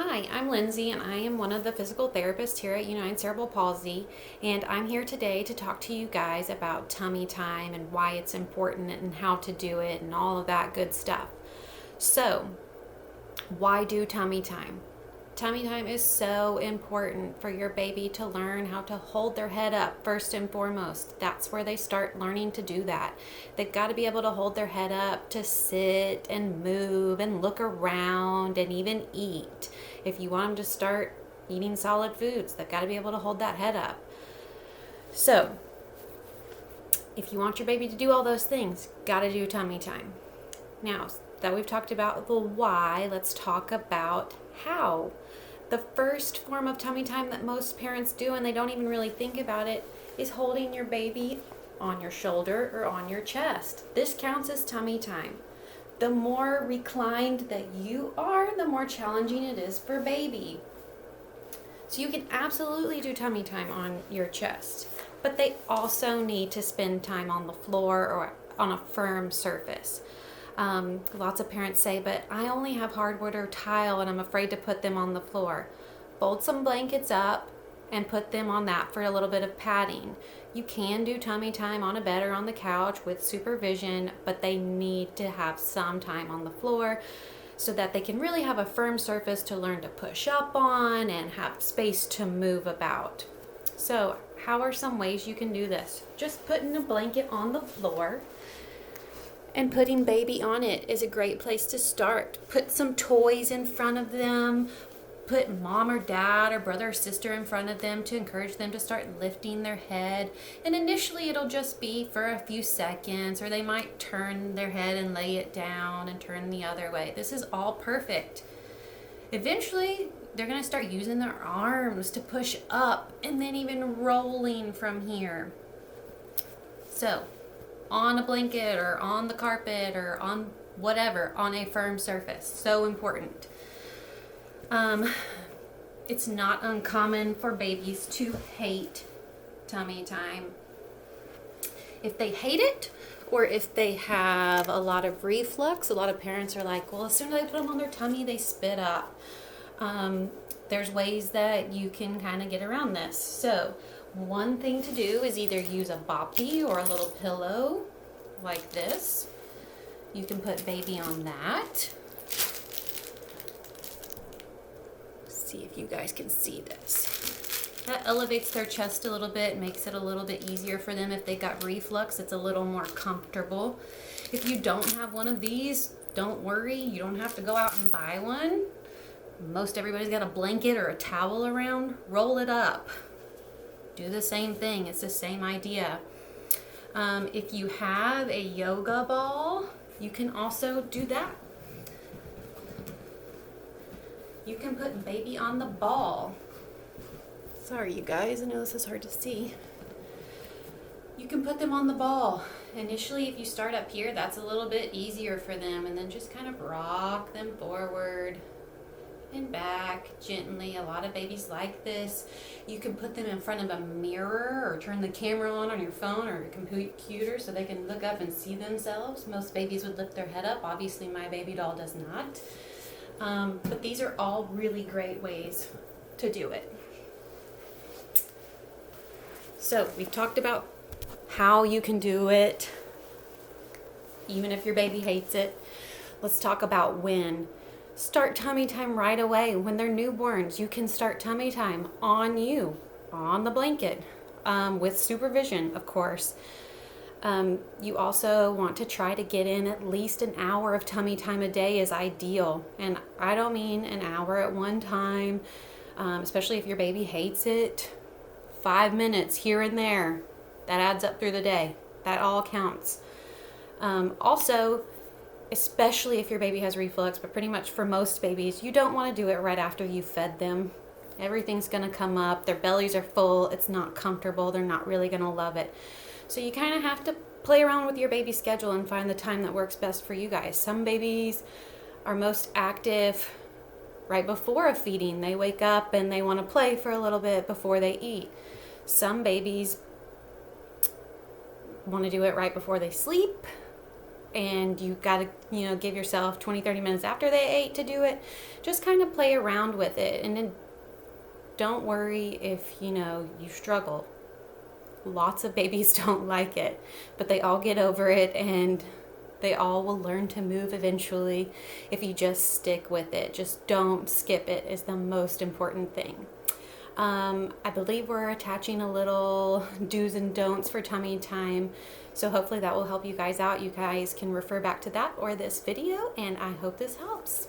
Hi, I'm Lindsey, and I am one of the physical therapists here at United Cerebral Palsy, and I'm here today to talk to you guys about tummy time and why it's important and how to do it and all of that good stuff. So, why do tummy time? Tummy time is so important for your baby to learn how to hold their head up first and foremost. That's where they start learning to do that. They've got to be able to hold their head up to sit and move and look around and even eat. If you want them to start eating solid foods, they've got to be able to hold that head up. So, if you want your baby to do all those things, got to do tummy time. Now that we've talked about the why, let's talk about how. The first form of tummy time that most parents do, and they don't even really think about it, is holding your baby on your shoulder or on your chest. This counts as tummy time. The more reclined that you are, the more challenging it is for baby. So you can absolutely do tummy time on your chest, but they also need to spend time on the floor or on a firm surface. Lots of parents say, but I only have hardwood or tile and I'm afraid to put them on the floor. Fold some blankets up and put them on that for a little bit of padding. You can do tummy time on a bed or on the couch with supervision, but they need to have some time on the floor so that they can really have a firm surface to learn to push up on and have space to move about. So, how are some ways you can do this? Just putting a blanket on the floor and putting baby on it is a great place to start. Put some toys in front of them. Put mom or dad or brother or sister in front of them to encourage them to start lifting their head. And initially it'll just be for a few seconds, or they might turn their head and lay it down and turn the other way. This is all perfect. Eventually they're going to start using their arms to push up and then even rolling from here. So, on a blanket or on the carpet or on whatever, on a firm surface. So important. It's not uncommon for babies to hate tummy time. If they hate it, or if they have a lot of reflux, a lot of parents are like, well, as soon as I put them on their tummy, they spit up. There's ways that you can kind of get around this. So, one thing to do is either use a boppy or a little pillow like this. You can put baby on that. See if you guys can see this. That elevates their chest a little bit, makes it a little bit easier for them. If they got reflux, it's a little more comfortable. If you don't have one of these, don't worry. You don't have to go out and buy one. Most everybody's got a blanket or a towel around. Roll it up. Do the same thing. It's the same idea. If you have a yoga ball, you can also do that. You can put baby on the ball. Sorry, you guys. I know this is hard to see. You can put them on the ball. Initially, if you start up here, that's a little bit easier for them. And then just kind of rock them forward and back gently. A lot of babies like this. You can put them in front of a mirror or turn the camera on your phone or your computer so they can look up and see themselves. Most babies would lift their head up. Obviously, my baby doll does not. But these are all really great ways to do it. So we've talked about how you can do it, even if your baby hates it. Let's talk about when. Start tummy time right away. When they're newborns, you can start tummy time on you, on the blanket, with supervision, of course. You also want to try to get in at least an hour of tummy time a day is ideal. And I don't mean an hour at one time, especially if your baby hates it. 5 minutes here and there, that adds up through the day. That all counts. Also, especially if your baby has reflux, but pretty much for most babies, you don't want to do it right after you fed them. Everything's going to come up. Their bellies are full. It's not comfortable. They're not really going to love it. So you kind of have to play around with your baby's schedule and find the time that works best for you guys. Some babies are most active right before a feeding. They wake up and they want to play for a little bit before they eat. Some babies want to do it right before they sleep. and you got to, give yourself 20-30 minutes after they ate to do it. Just kind of play around with it, and then don't worry if you struggle. Lots of babies don't like it, but they all get over it, and they all will learn to move eventually if you just stick with it. Just don't skip it is the most important thing. I believe we're attaching a little do's and don'ts for tummy time, so hopefully that will help you guys out. You guys can refer back to that or this video, and I hope this helps.